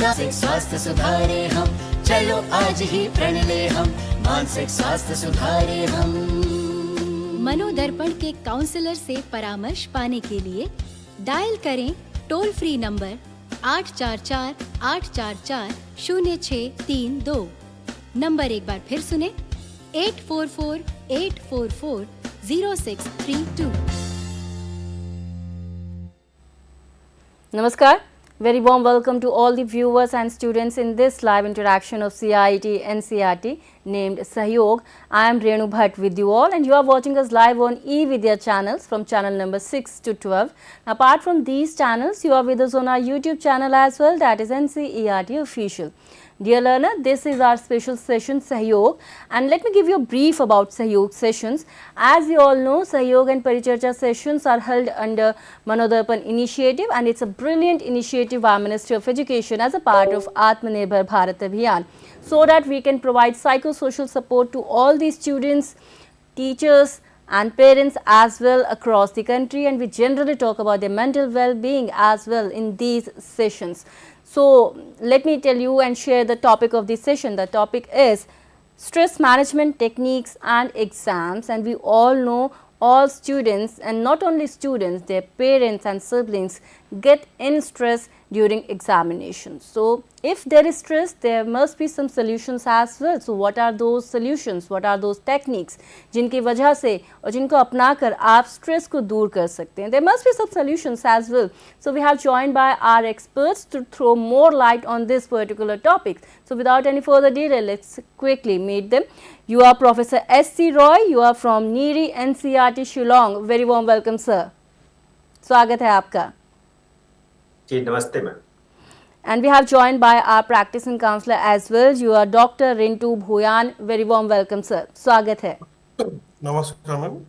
मानसिक स्वास्थ्य सुधारे हम, चलो आज ही प्रण ले हम, मानसिक स्वास्थ्य सुधारे हम। मनोदर्पण के काउंसलर से परामर्श पाने के लिए डायल करें टोल फ्री नंबर 844-844-0632। नंबर एक बार फिर सुने 844-844-0632। Namaskar. Very warm welcome to all the viewers and students in this live interaction of CIT NCERT named Sahyog. I am Renu Bhatt with you all, and you are watching us live on eVidya channels from channel number 6 to 12. Apart from these channels, you are with us on our YouTube channel as well, that is NCERT Official. Dear learner, this is our special session Sahyog, and let me give you a brief about Sahyog sessions. As you all know, Sahyog and Paricharcha sessions are held under MANODARPAN initiative, and it's a brilliant initiative by Ministry of Education as a part of Atmanirbhar Bharat Abhiyan, so that we can provide psychosocial support to all the students, teachers and parents as well across the country, and we generally talk about their mental well-being as well in these sessions. So, let me tell you and share the topic of this session. The topic is stress management techniques and exams, and we all know all students, and not only students, their parents and siblings get in stress during examinations. So, if there is stress, there must be some solutions as well. So, what are those solutions? What are those techniques जिनकी वजह से और जिनको अपनाकर आप stress को दूर कर सकते हैं? There must be some solutions as well. So, we have joined by our experts to throw more light on this particular topic. So, without any further delay, let's quickly meet them. You are Professor S.C. Roy. You are from NIRI NCERT Shillong. Very warm welcome, sir. स्वागत है आपका. जी नमस्ते ma'am. And we have joined by our practicing counselor as well. You are Dr. Rintu Bhuyan. Very warm welcome, sir. स्वागत है. नमस्कार ma'am.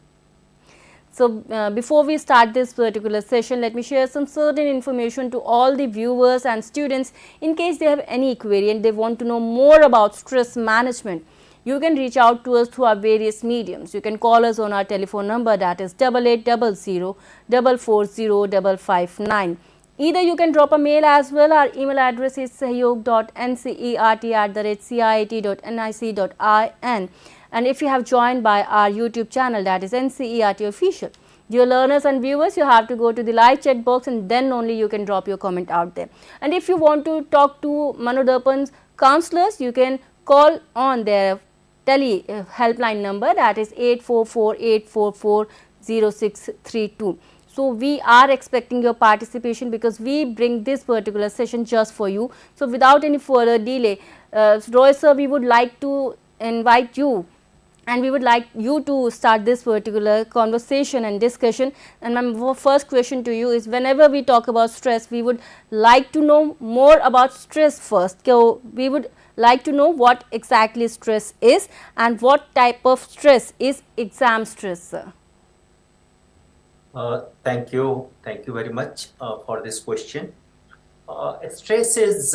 So, before we start this particular session, let me share some certain information to all the viewers and students in case they have any query and they want to know more about stress management. You can reach out to us through our various mediums. You can call us on our telephone number, that is 8800-440-559. Either you can drop a mail as well. Our email address is sahyog.ncert@cit.nic.in. And if you have joined by our YouTube channel, that is NCERT Official. Dear learners and viewers, you have to go to the live chat box and then only you can drop your comment out there. And if you want to talk to MANODARPAN's counselors, you can call on their tele helpline number, that is 844-844-0632. So, we are expecting your participation because we bring this particular session just for you. So, without any further delay, Roy sir, we would like to invite you and we would like you to start this particular conversation and discussion. And my first question to you is, whenever we talk about stress, we would like to know more about stress first. So, we would like to know what exactly stress is and what type of stress is exam stress, sir. Thank you very much for this question. Stress is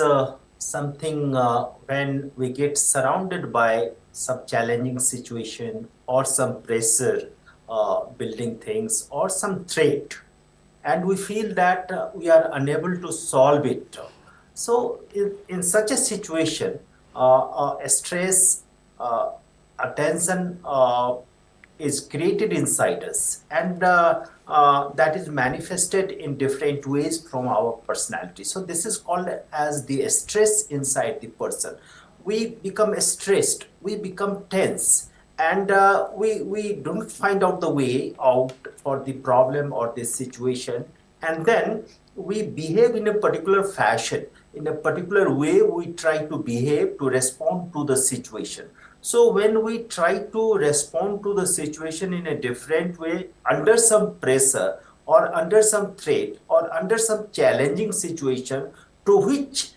something when we get surrounded by some challenging situation or some pressure building things or some threat, and we feel that we are unable to solve it. So in such a situation, stress, attention is created inside us, and that is manifested in different ways from our personality. So this is called as the stress inside the person. We become stressed, we become tense, and we don't find out the way out for the problem or the situation, and then we behave in a particular fashion, in a particular way we try to behave to respond to the situation. So when we try to respond to the situation in a different way, under some pressure or under some threat or under some challenging situation to which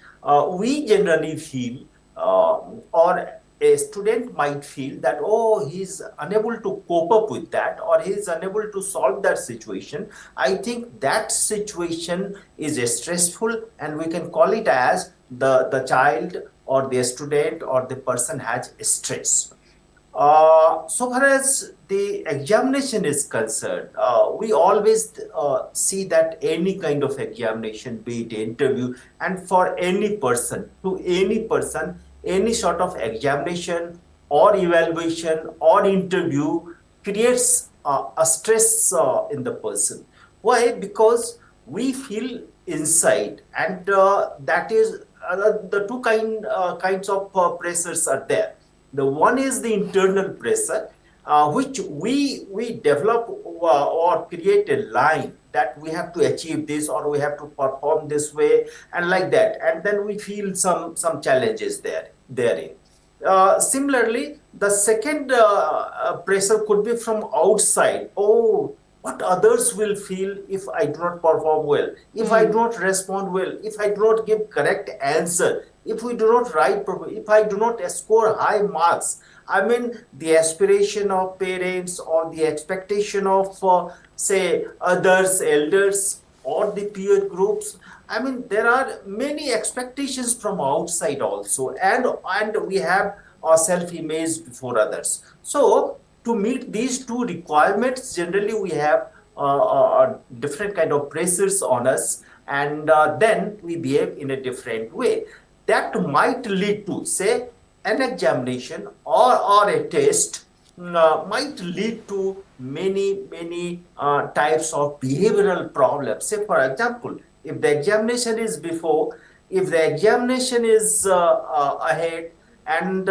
we generally feel or a student might feel that, oh, he's unable to cope up with that or he's unable to solve that situation, I think that situation is stressful, and we can call it as the child or the student or the person has stress. So far as the examination is concerned, we always see that any kind of examination, be it interview, and for any person, to any person, any sort of examination or evaluation or interview creates a stress in the person. Why? Because we feel inside, and that is the kinds of pressures are there. The one is the internal pressure, which we develop or create a line that we have to achieve this or we have to perform this way and like that, and then we feel some challenges therein. Similarly, the second pressure could be from outside. Oh, what others will feel if I do not perform well, if I do not respond well, if I do not give correct answer, if we do not write properly, if I do not score high marks. I mean, the aspiration of parents or the expectation of, say, others, elders, or the peer groups. I mean, there are many expectations from outside also, and we have our self-image before others. So, to meet these two requirements, generally we have different kind of pressures on us, and then we behave in a different way. That might lead to, say, an examination or a test might lead to many types of behavioral problems. Say, for example, if the examination is before, if the examination is ahead, and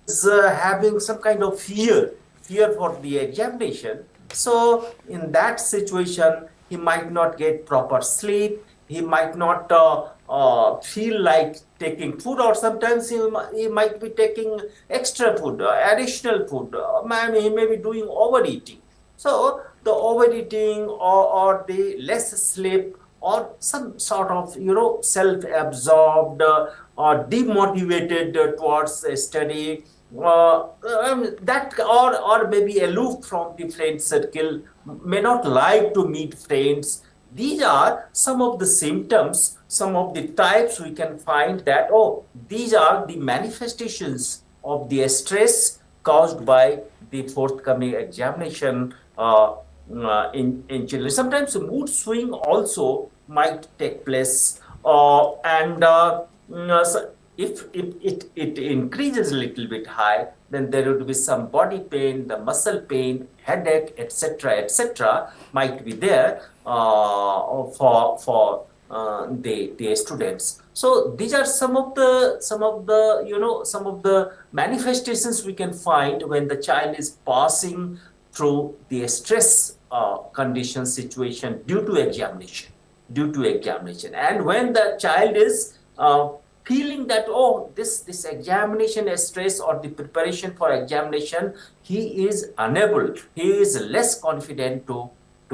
is having some kind of fear for the examination. So in that situation, he might not get proper sleep. He might not feel like taking food, or sometimes he might be taking extra food, additional food. He may be doing overeating. So the overeating or the less sleep or some sort of self-absorbed or demotivated towards study, that or maybe aloof from the friend circle, may not like to meet friends. These are some of the symptoms, some of the types we can find that, oh, these are the manifestations of the stress caused by the forthcoming examination in children. Sometimes a mood swing also might take place, and so if it increases a little bit high, then there would be some body pain, the muscle pain, headache, etc. might be there for the students. So these are some of the manifestations we can find when the child is passing through the stress condition situation due to examination. And when the child is feeling that, oh, this examination stress or the preparation for examination, he is unable, he is less confident to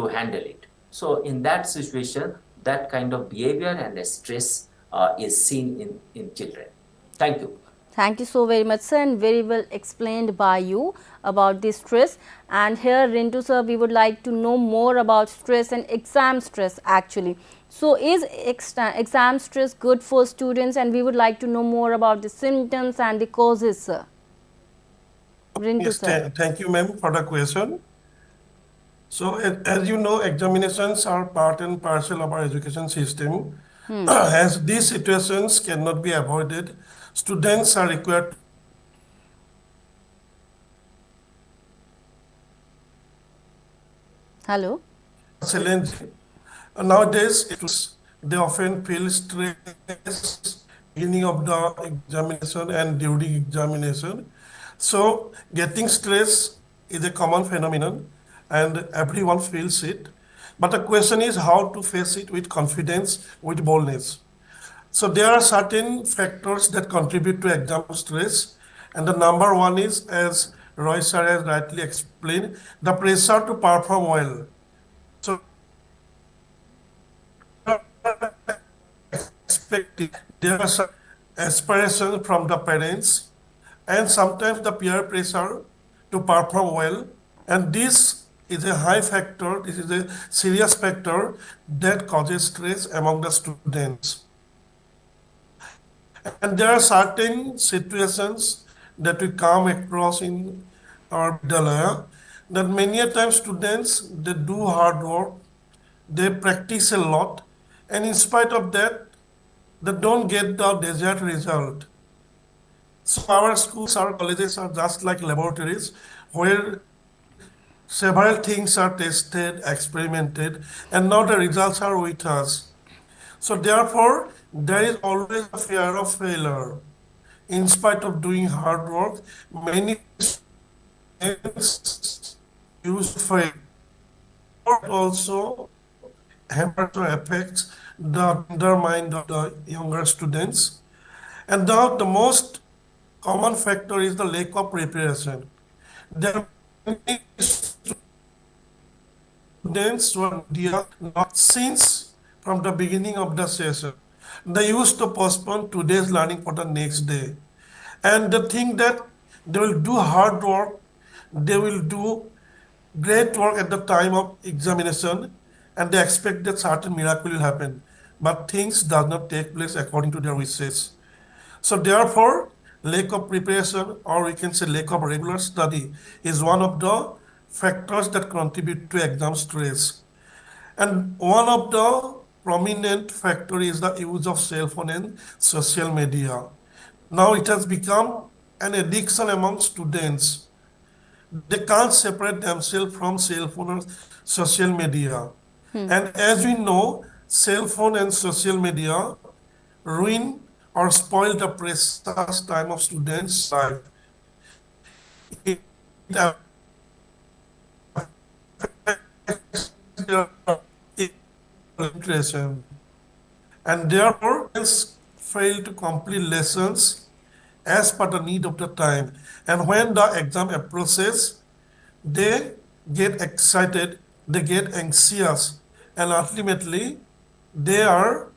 handle it. So in that situation, that kind of behavior and stress is seen in children. Thank you. Thank you so very much, sir, and very well explained by you about the stress. And here, Rintu sir, we would like to know more about stress and exam stress actually. So, is exam stress good for students? And we would like to know more about the symptoms and the causes, sir. Rintu Yes, sir. thank you, ma'am, for the question. So, as you know, examinations are part and parcel of our education system. As these situations cannot be avoided, students are required. Hello. Challenge. Nowadays, they often feel stress beginning of the examination and during examination. So, getting stress is a common phenomenon, and everyone feels it. But the question is how to face it with confidence, with boldness. So there are certain factors that contribute to exam stress, and the number one is, as Roy sir has rightly explained, the pressure to perform well. So there are some aspirations from the parents, and sometimes the peer pressure to perform well, and this is a high factor, this is a serious factor that causes stress among the students. And there are certain situations that we come across in our Vidyalaya, that many a times students, they do hard work, they practice a lot, and in spite of that, they don't get the desired result. So our schools, our colleges are just like laboratories where several things are tested, experimented, and now the results are with us. So therefore, there is always a fear of failure. In spite of doing hard work, many students use fail. Also hampers or affects the tender mind of the younger students. And now the most common factor is the lack of preparation. There are many students who are not since from the beginning of the session. They used to postpone today's learning for the next day. And they think that they will do hard work, they will do great work at the time of examination, and they expect that certain miracle will happen. But things does not take place according to their wishes. So therefore, lack of preparation, or we can say lack of regular study, is one of the factors that contribute to exam stress. And one of the prominent factor is the use of cell phone and social media. Now it has become an addiction among students. They can't separate themselves from cell phone or social media. And as we know, cell phone and social media ruin or spoil the precious time of students' life. It affects their concentration, and therefore students fail to complete lessons as per the need of the time. And when the exam approaches, they get excited, they get anxious, and ultimately they have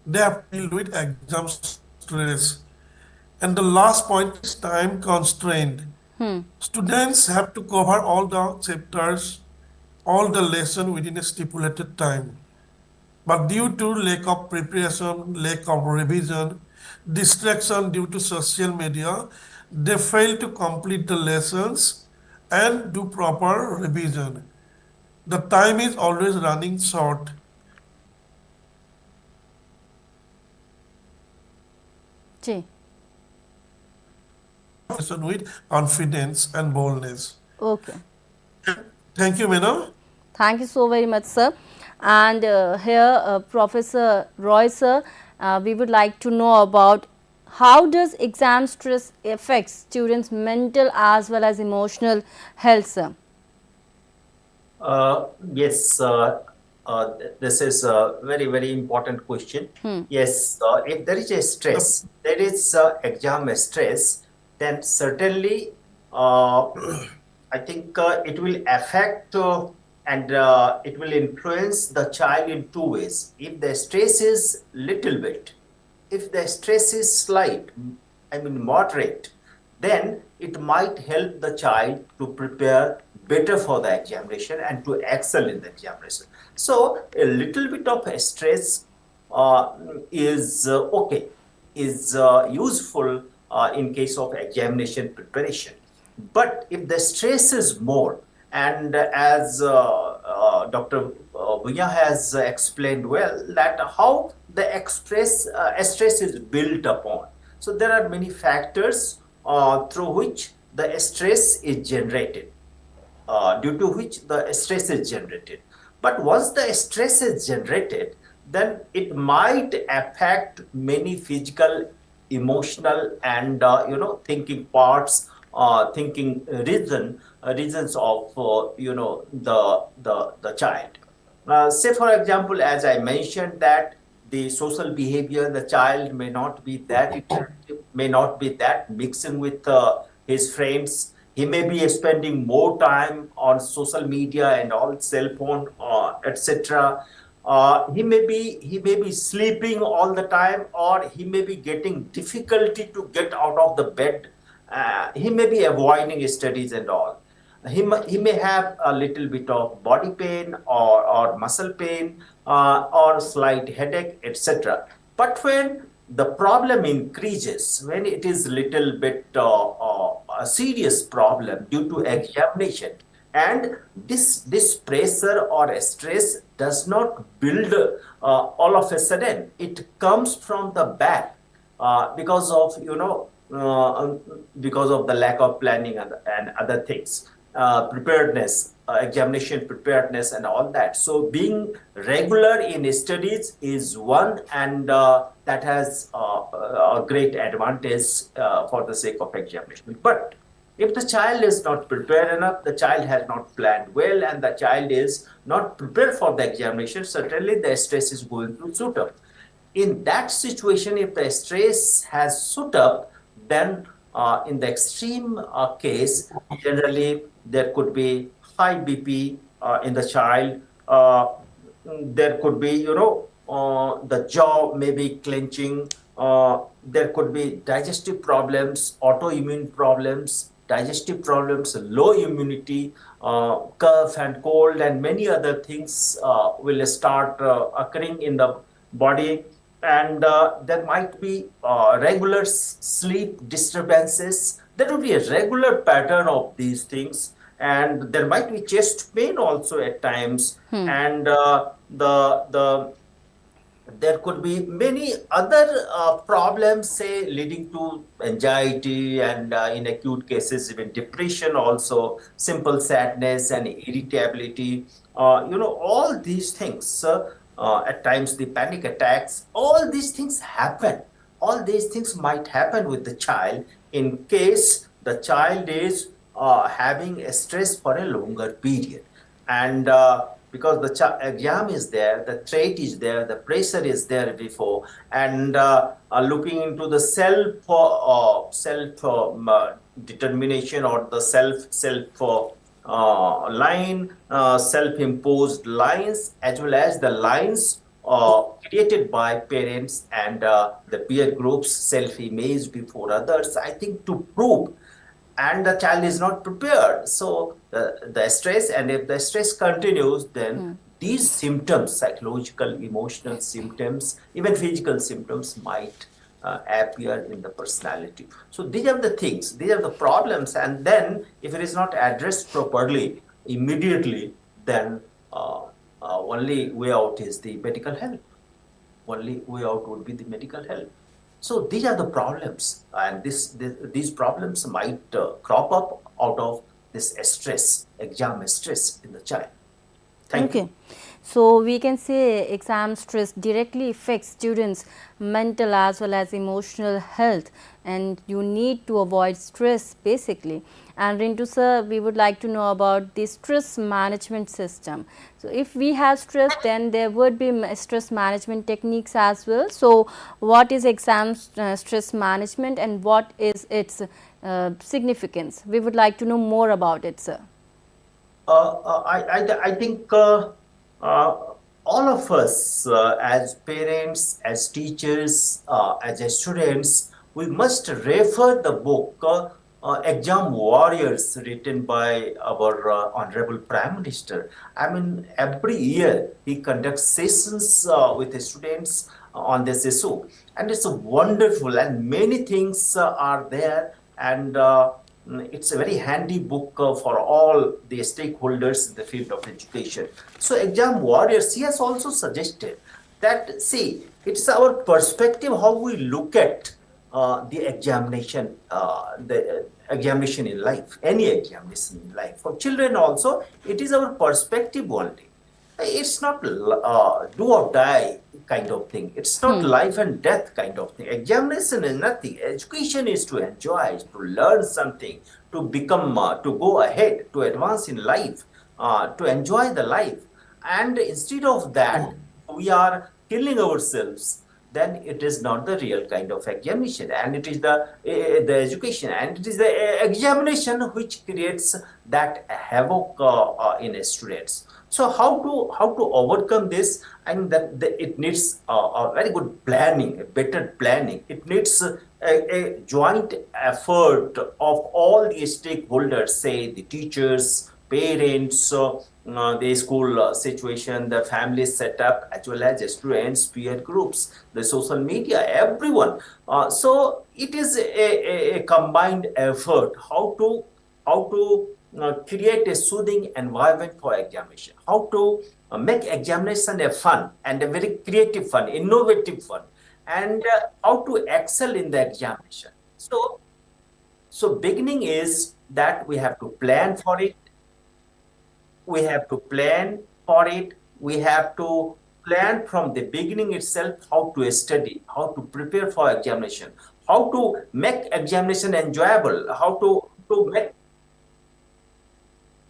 to deal with exam stress. And the last point is time constraint. Students have to cover all the chapters, all the lesson within a stipulated time. But due to lack of preparation, lack of revision, distraction due to social media, they fail to complete the lessons and do proper revision. The time is always running short. जी. With confidence and boldness. Okay. Thank you, madam. Thank you so very much, sir. And here, Professor Roy, sir, we would like to know about how does exam stress affect students' mental as well as emotional health, sir? Yes, this is a very, very important question. Yes, if there is a stress, there is exam stress, then certainly I think it will affect and it will influence the child in two ways. If the stress is little bit, if the stress is slight, I mean moderate, then it might help the child to prepare better for the examination and to excel in the examination. So a little bit of stress is okay, is useful in case of examination preparation. But if the stress is more, and as Dr. Bhuya has explained well, that how the stress is built upon. So there are many factors through which the stress is generated, due to which the stress is generated. But once the stress is generated, then it might affect many physical, emotional, and thinking parts, thinking reasons of the child. Say for example, as I mentioned, that the social behavior, the child may not be that interactive, may not be that mixing with his friends. He may be spending more time on social media and all, cell phone, etc. He may be sleeping all the time, or he may be getting difficulty to get out of the bed. He may be avoiding studies and all. He may have a little bit of body pain or muscle pain or slight headache, etc. But when the problem increases, when it is little bit a serious problem due to examination. And this pressure or stress does not build all of a sudden. It comes from the back because of because of the lack of planning and other things, preparedness, examination preparedness, and all that. So being regular in studies is one, and that has a great advantage for the sake of examination. But if the child is not prepared enough, the child has not planned well, and the child is not prepared for the examination, certainly the stress is going to shoot up. In that situation, if the stress has shoot up, then in the extreme case, generally there could be high BP in the child. There could be, the jaw may be clenching. There could be digestive problems, autoimmune problems, digestive problems, low immunity, cough and cold, and many other things will start occurring in the body. And there might be regular sleep disturbances. There will be a regular pattern of these things, and there might be chest pain also at times. And there could be many other problems, say leading to anxiety, and in acute cases even depression also, simple sadness and irritability. All these things. At times the panic attacks, all these things happen. All these things might happen with the child in case the child is having a stress for a longer period. And because the exam is there, the threat is there, the pressure is there before, and looking into the self determination, or the self-imposed lines, as well as the lines created by parents and the peer groups, self-image before others, I think, to prove. And the child is not prepared. So the stress, and if the stress continues, then these symptoms, psychological, emotional symptoms, even physical symptoms, might appear in the personality. So these are the things, these are the problems. And then if it is not addressed properly immediately, then only way out is the medical help. Only way out would be the medical help. So these are the problems, and these problems might crop up out of this stress, exam stress in the child. Thank you. So we can say exam stress directly affects students' mental as well as emotional health, and you need to avoid stress basically. And Rintu sir, we would like to know about the stress management system. So if we have stress, then there would be stress management techniques as well. So what is exam stress management, and what is its significance? We would like to know more about it, sir. I think all of us as parents, as teachers, as students, we must refer the book Exam Warriors, written by our Honorable Prime Minister. I mean, every year he conducts sessions with the students on this issue, and it's wonderful, and many things are there, and it's a very handy book for all the stakeholders in the field of education. So Exam Warriors, he has also suggested that, see, it's our perspective how we look at the examination in life, any examination in life. For children also, it is our perspective only. It's not do or die kind of thing. It's not life and death kind of thing. Examination is nothing. Education is to enjoy, to learn something, to become, to go ahead, to advance in life, to enjoy the life. And instead of that, we are killing ourselves. Then it is not the real kind of examination, and it is the education, and it is the examination which creates that havoc in students. So how to overcome this? I mean, that it needs a very good planning, a better planning. It needs a joint effort of all the stakeholders, say the teachers, parents, the school situation, the family setup, as well as the students, peer groups, the social media, everyone. So it is a combined effort how to create a soothing environment for examination, how to make examination a fun and a very creative fun, innovative fun, and how to excel in the examination. So beginning is that we have to plan for it. We have to plan for it. We have to plan from the beginning itself how to study, how to prepare for examination, how to make examination enjoyable, to make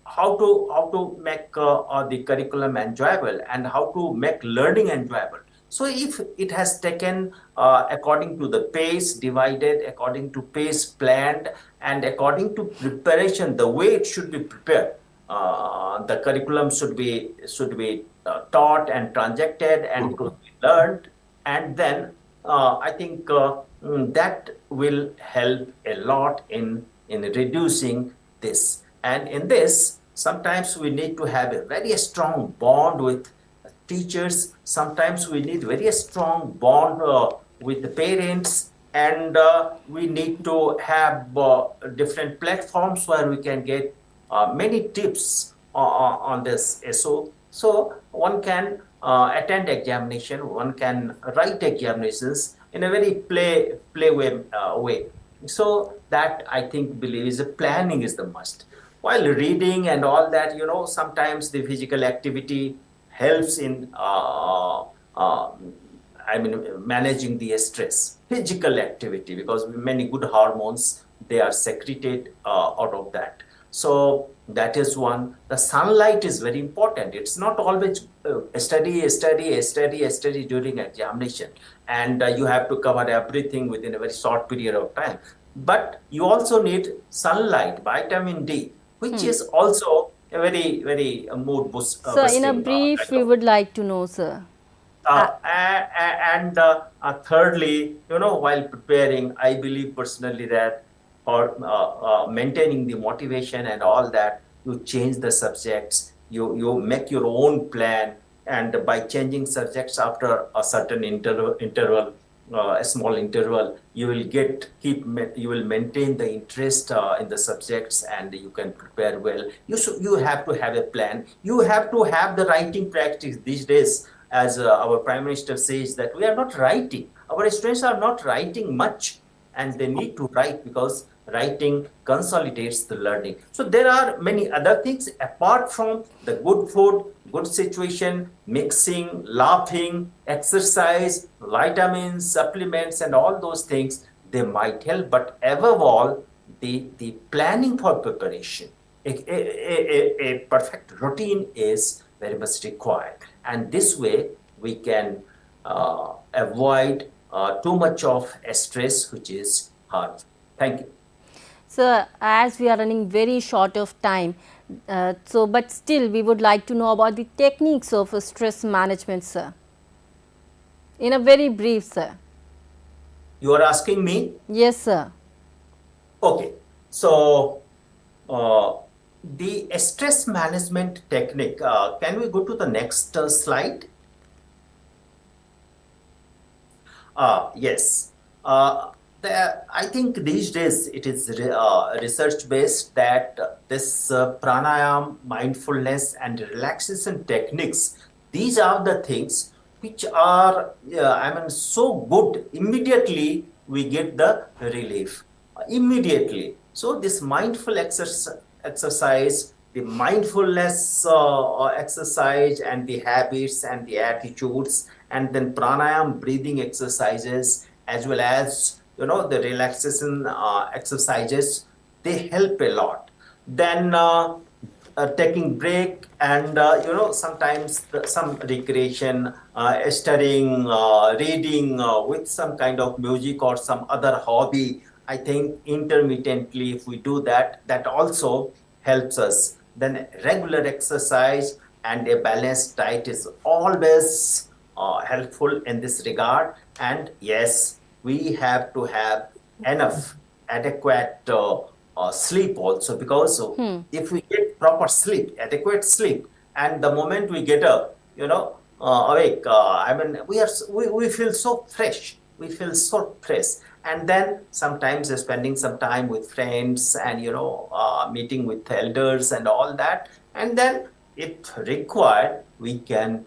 how to make the curriculum enjoyable, and how to make learning enjoyable. So if it has taken according to the pace divided, according to pace planned, and according to preparation, the way it should be prepared, the curriculum should be taught and transacted and could be learned, and then I think that will help a lot in reducing this. And in this, sometimes we need to have a very strong bond with teachers. Sometimes we need very strong bond with the parents, and we need to have different platforms where we can get many tips on this. So one can attend examination, one can write examinations in a very play way. So that I think believe is a planning is the must. While reading and all that, sometimes the physical activity helps in managing the stress. Physical activity, because many good hormones, they are secreted out of that. So that is one. The sunlight is very important. It's not always study during examination, and you have to cover everything within a very short period of time. But you also need sunlight, vitamin D, which is also a very, very mood boost. So in a brief, we would like to know, sir. And thirdly, while preparing, I believe personally that for maintaining the motivation and all that, you change the subjects, you make your own plan, and by changing subjects after a certain interval, a small interval, you will maintain the interest in the subjects, and you can prepare well. You have to have a plan. You have to have the writing practice these days. As our Prime Minister says that we are not writing. Our students are not writing much, and they need to write because writing consolidates the learning. So there are many other things apart from the good food, good situation, mixing, laughing, exercise, vitamins, supplements, and all those things, they might help. But above all, the planning for preparation, a perfect routine is very much required. And this way, we can avoid too much of stress, which is hard. Thank you. So, as we are running very short of time, but still we would like to know about the techniques of stress management, sir. In a very brief, sir. You are asking me? Yes, sir. Okay. So, the stress management technique, can we go to the next slide? Yes. I think these days it is research based that this pranayam, mindfulness, and relaxation techniques, these are the things which are so good. Immediately we get the relief. Immediately. So this mindful exercise, the mindfulness exercise, and the habits and the attitudes, and then pranayam breathing exercises, as well as the relaxation exercises, they help a lot. Then taking break, and sometimes some recreation, studying, reading with some kind of music or some other hobby. I think intermittently, if we do that, that also helps us. Then regular exercise and a balanced diet is always helpful in this regard. And yes, we have to have enough adequate sleep also, because if we get proper sleep, adequate sleep, and the moment we get up, awake, we feel so fresh, we feel so fresh. And then sometimes spending some time with friends and meeting with elders and all that, and then if required we can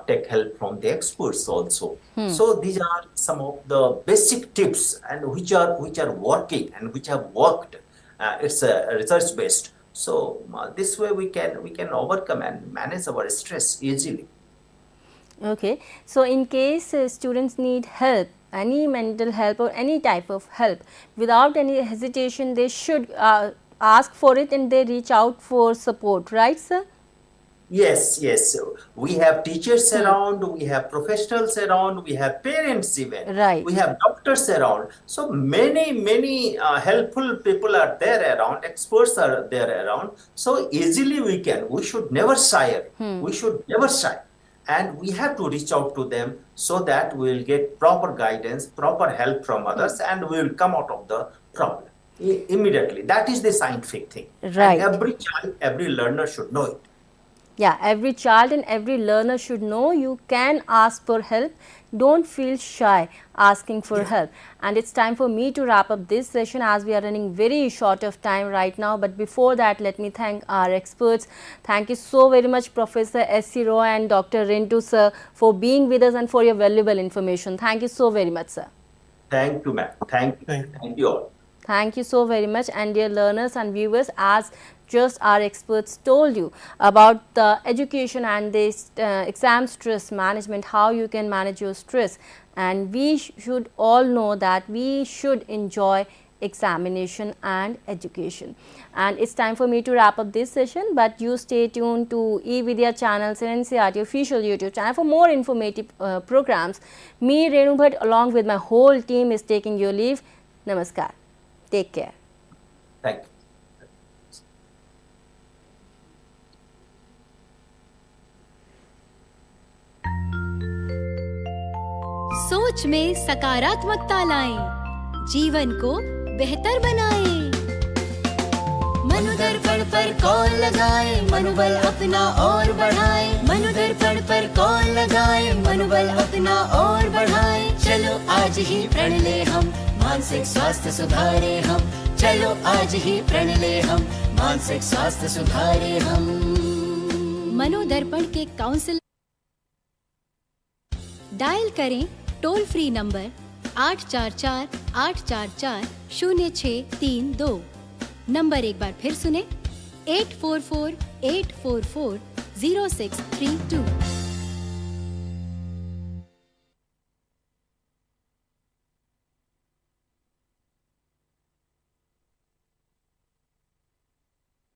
take help from the experts also. So these are some of the basic tips and which are working and which have worked. It's research based. So this way we can overcome and manage our stress easily. Okay, so in case students need help, any mental help or any type of help, without any hesitation they should ask for it and they reach out for support, right sir? Yes. We have teachers around, we have professionals around, we have parents even. Right. We have doctors around. So many helpful people are there around, experts are there around. So easily we should never shy. We should never shy. And we have to reach out to them so that we will get proper guidance, proper help from others, and we will come out of the problem immediately. That is the scientific thing. Right. And every child, every learner should know it. Yeah, every child and every learner should know you can ask for help. Don't feel shy asking for help. And it's time for me to wrap up this session as we are running very short of time right now. But before that, let me thank our experts. Thank you so very much, Professor S.C. Roy and Dr. Rintu sir, for being with us and for your valuable information. Thank you so very much, sir. Thank you, ma'am. Thank you all. Thank you so very much. And dear learners and viewers, as just our experts told you about the education and this exam stress management, how you can manage your stress, and we should all know that we should enjoy examination and education. And it's time for me to wrap up this session, but you stay tuned to eVidya channels and NCERT official YouTube channel for more informative programs. Me, Renu Bhatt, along with my whole team is taking your leave. Namaskar. Take care. Thank you. सोच में सकारात्मकता लाएं, जीवन को बेहतर बनाएं। मनोदर्पण पर call लगाएं, मनोबल अपना और बढ़ाएं। मनोदर्पण पर कॉल लगाएं, मनोबल अपना और बढ़ाएं। चलो आज ही प्रण ले हम, मानसिक स्वास्थ्य सुधारे हम। चलो आज ही प्रण ले हम, मानसिक स्वास्थ्य सुधारे हम। मनोदर्पण के काउंसिल डायल करें टोल फ्री नंबर 844-844-0632। नंबर एक बार फिर सुने 844-844-0632।